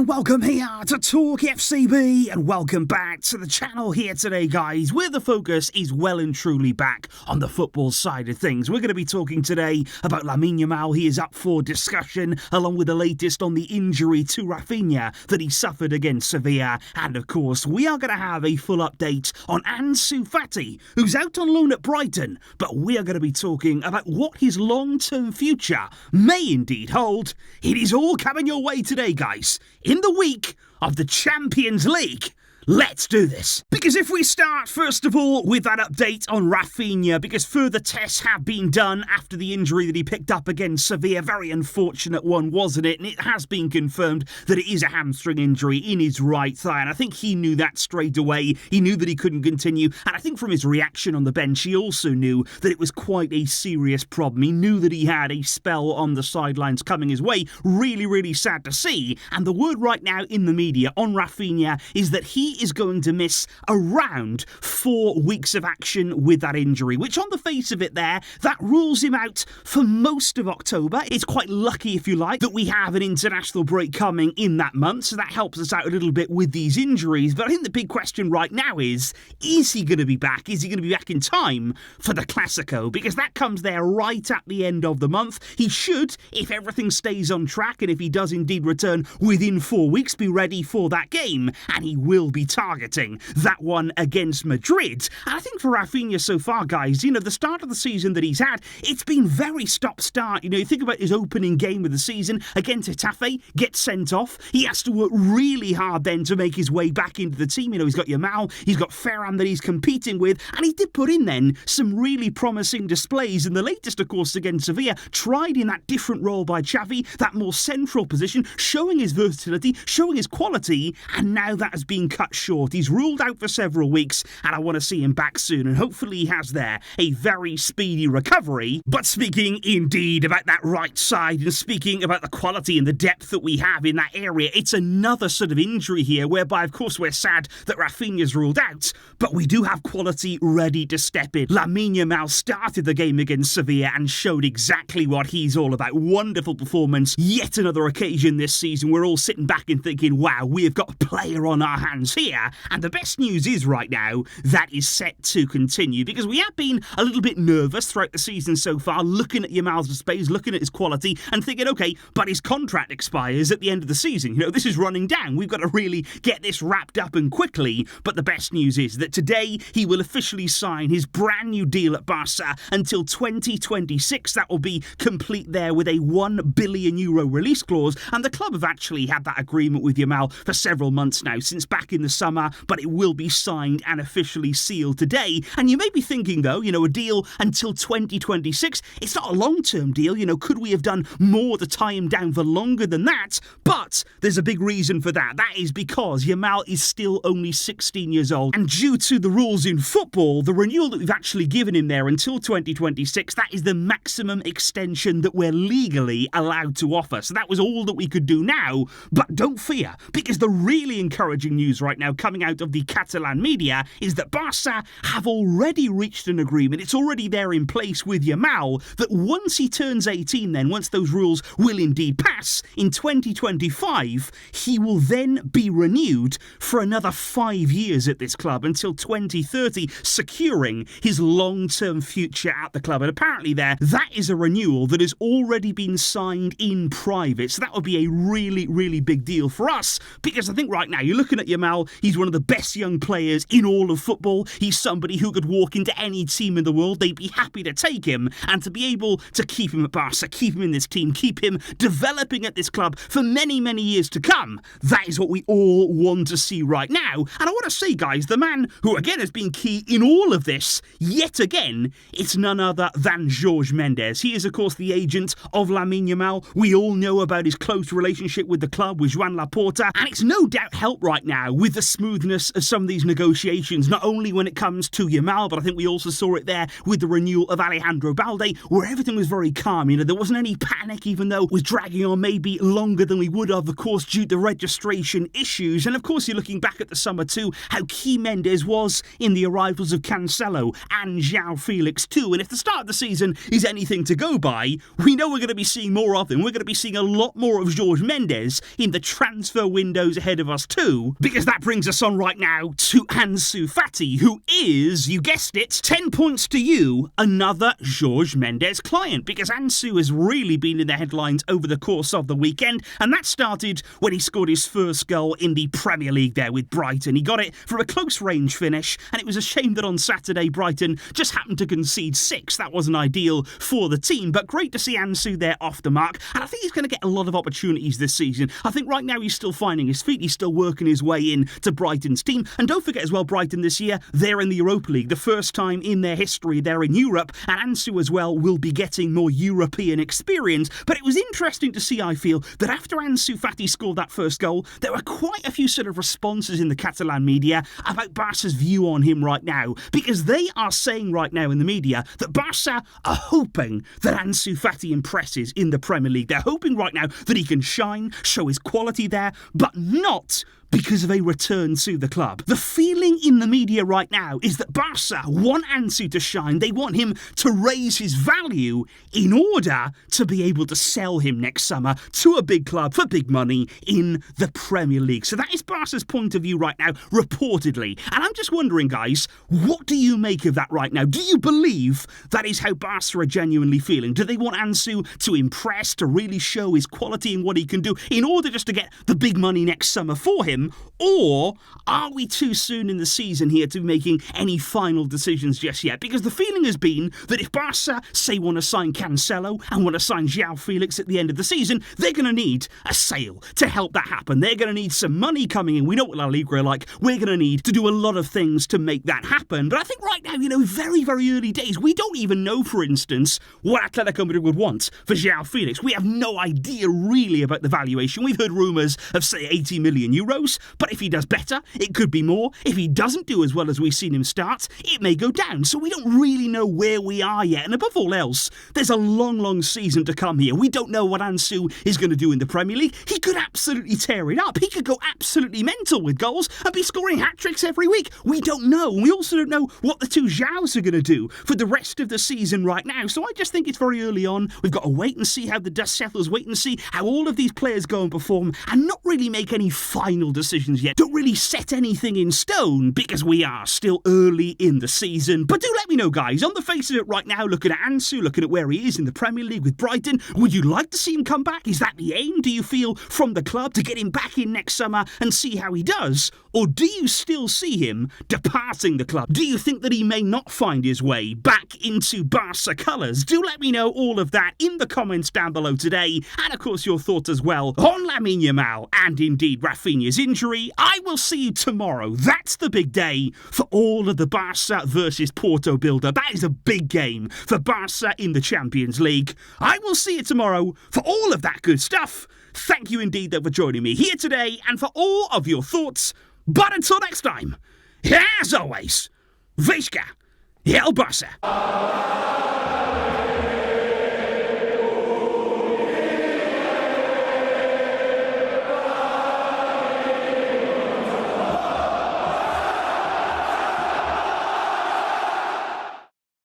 and welcome here to TalkFCB, and welcome back to the channel here today, guys, where the focus is well and truly back on the football side of things. We're going to be talking today about Lamine Yamal. He is up for discussion, along with the latest on the injury to Raphinha that he suffered against Sevilla. And of course, we are going to have a full update on Ansu Fati, who's out on loan at Brighton. But we are going to be talking about what his long-term future may indeed hold. It is all coming your way today, guys, in the week of the Champions League. Let's do this. Because if we start, first of all, with that update on Raphinha, because further tests have been done after the injury that he picked up against Sevilla. Very unfortunate one, wasn't it? And it has been confirmed that it is a hamstring injury in his right thigh. And I think he knew that straight away. He knew that he couldn't continue. And I think from his reaction on the bench, he also knew that it was quite a serious problem. He knew that he had a spell on the sidelines coming his way. Really, really sad to see. And the word right now in the media on Raphinha is that he is going to miss around 4 weeks of action with that injury, which on the face of it there, that rules him out for most of October. It's quite lucky, if you like, that we have an international break coming in that month, so that helps us out a little bit with these injuries. But I think the big question right now is he going to be back? Is he going to be back in time for the Clasico? Because that comes there right at the end of the month. He should, if everything stays on track, and if he does indeed return within 4 weeks, be ready for that game, and he will be targeting that one against Madrid. And I think for Raphinha so far, guys, the start of the season that he's had, it's been very stop-start. You think about his opening game of the season against Getafe, gets sent off. He has to work really hard then to make his way back into the team. He's got Yamal, he's got Ferran that he's competing with, and he did put in then some really promising displays. And the latest, of course, against Sevilla, tried in that different role by Xavi, that more central position, showing his versatility, showing his quality, and now that has been cut short. He's ruled out for several weeks, and I want to see him back soon, and hopefully he has there a very speedy recovery. But speaking indeed about that right side, and speaking about the quality and the depth that we have in that area, it's another sort of injury here, whereby of course we're sad that Raphinha's ruled out, but we do have quality ready to step in. Lamine Yamal started the game against Sevilla and showed exactly what he's all about. Wonderful performance, yet another occasion this season. We're all sitting back and thinking, wow, we've got a player on our hands here. And the best news is right now, that is set to continue, because we have been a little bit nervous throughout the season so far, looking at Yamal's displays, looking at his quality, and thinking, okay, but his contract expires at the end of the season. This is running down. We've got to really get this wrapped up and quickly. But the best news is that today he will officially sign his brand new deal at Barça until 2026. That will be complete there with a €1 billion release clause. And the club have actually had that agreement with Yamal for several months now, since back in the summer, but it will be signed and officially sealed today. And you may be thinking, though, a deal until 2026, it's not a long-term deal. Could we have done more to tie him down for longer than that? But there's a big reason for that. That is because Yamal is still only 16 years old. And due to the rules in football, the renewal that we've actually given him there until 2026, that is the maximum extension that we're legally allowed to offer. So that was all that we could do now. But don't fear, because the really encouraging news right now coming out of the Catalan media is that Barça have already reached an agreement. It's already there in place with Yamal, that once he turns 18 then, once those rules will indeed pass, in 2025, he will then be renewed for another 5 years at this club until 2030, securing his long-term future at the club. And apparently that is a renewal that has already been signed in private. So that would be a really, really big deal for us, because I think right now you're looking at Yamal, he's one of the best young players in all of football. He's somebody who could walk into any team in the world. They'd be happy to take him, and to be able to keep him at Barca, keep him in this team, keep him developing at this club for many, many years to come, that is what we all want to see right now. And I want to say, guys, the man who again has been key in all of this, yet again, it's none other than Jorge Mendes. He is, of course, the agent of Lamine Yamal. We all know about his close relationship with the club, with Joan Laporta, and it's no doubt helped right now with the smoothness of some of these negotiations, not only when it comes to Yamal, but I think we also saw it there with the renewal of Alejandro Balde, where everything was very calm. You know, there wasn't any panic, even though it was dragging on maybe longer than we would have, of course, due to registration issues. And of course, you're looking back at the summer too, how key Mendes was in the arrivals of Cancelo and João Felix too. And if the start of the season is anything to go by, we know we're going to be seeing more of him. We're going to be seeing a lot more of Jorge Mendes in the transfer windows ahead of us too, because that brings us on right now to Ansu Fati, who is, you guessed it, 10 points to you, another Jorge Mendes client, because Ansu has really been in the headlines over the course of the weekend, and that started when he scored his first goal in the Premier League there with Brighton. He got it from a close range finish, and it was a shame that on Saturday Brighton just happened to concede 6. That wasn't ideal for the team, but great to see Ansu there off the mark, and I think he's going to get a lot of opportunities this season. I think right now he's still finding his feet, he's still working his way in to Brighton's team, and don't forget as well, Brighton this year, they're in the Europa League, the first time in their history they're in Europe, and Ansu as well will be getting more European experience. But it was interesting to see, I feel, that after Ansu Fati scored that first goal, there were quite a few sort of responses in the Catalan media about Barca's view on him right now, because they are saying right now in the media that Barca are hoping that Ansu Fati impresses in the Premier League. They're hoping right now that he can shine, show his quality there, but not because of a return to the club. The feeling in the media right now is that Barca want Ansu to shine. They want him to raise his value in order to be able to sell him next summer to a big club for big money in the Premier League. So that is Barca's point of view right now, reportedly. And I'm just wondering, guys, what do you make of that right now? Do you believe that is how Barca are genuinely feeling? Do they want Ansu to impress, to really show his quality and what he can do in order just to get the big money next summer for him? Or are we too soon in the season here to be making any final decisions just yet? Because the feeling has been that if Barca, say, want to sign Cancelo and want to sign João Felix at the end of the season, they're going to need a sale to help that happen. They're going to need some money coming in. We know what La Liga are like. We're going to need to do a lot of things to make that happen. But I think right now, you know, very, very early days, we don't even know, for instance, what Atletico Madrid would want for João Felix. We have no idea really about the valuation. We've heard rumours of, say, 80 million euros. But if he does better, it could be more. If he doesn't do as well as we've seen him start, it may go down. So we don't really know where we are yet. And above all else, there's a long, long season to come here. We don't know what Ansu is going to do in the Premier League. He could absolutely tear it up. He could go absolutely mental with goals and be scoring hat-tricks every week. We don't know. We also don't know what the two Joãos are going to do for the rest of the season right now. So I just think it's very early on. We've got to wait and see how the dust settles, wait and see how all of these players go and perform, and not really make any final decisions yet. Don't really set anything in stone because we are still early in the season. But do let me know, guys, on the face of it right now, looking at Ansu, looking at where he is in the Premier League with Brighton, would you like to see him come back? Is that the aim, do you feel, from the club to get him back in next summer and see how he does? Or do you still see him departing the club? Do you think that he may not find his way back into Barca colours? Do let me know all of that in the comments down below today, and of course your thoughts as well on Lamine Yamal and indeed Raphinha's injury. I will see you tomorrow. That's the big day for all of the Barca versus Porto builder. That is a big game for Barca in the Champions League. I will see you tomorrow for all of that good stuff. Thank you indeed though for joining me here today and for all of your thoughts. But until next time, as always, Visca, El Barça.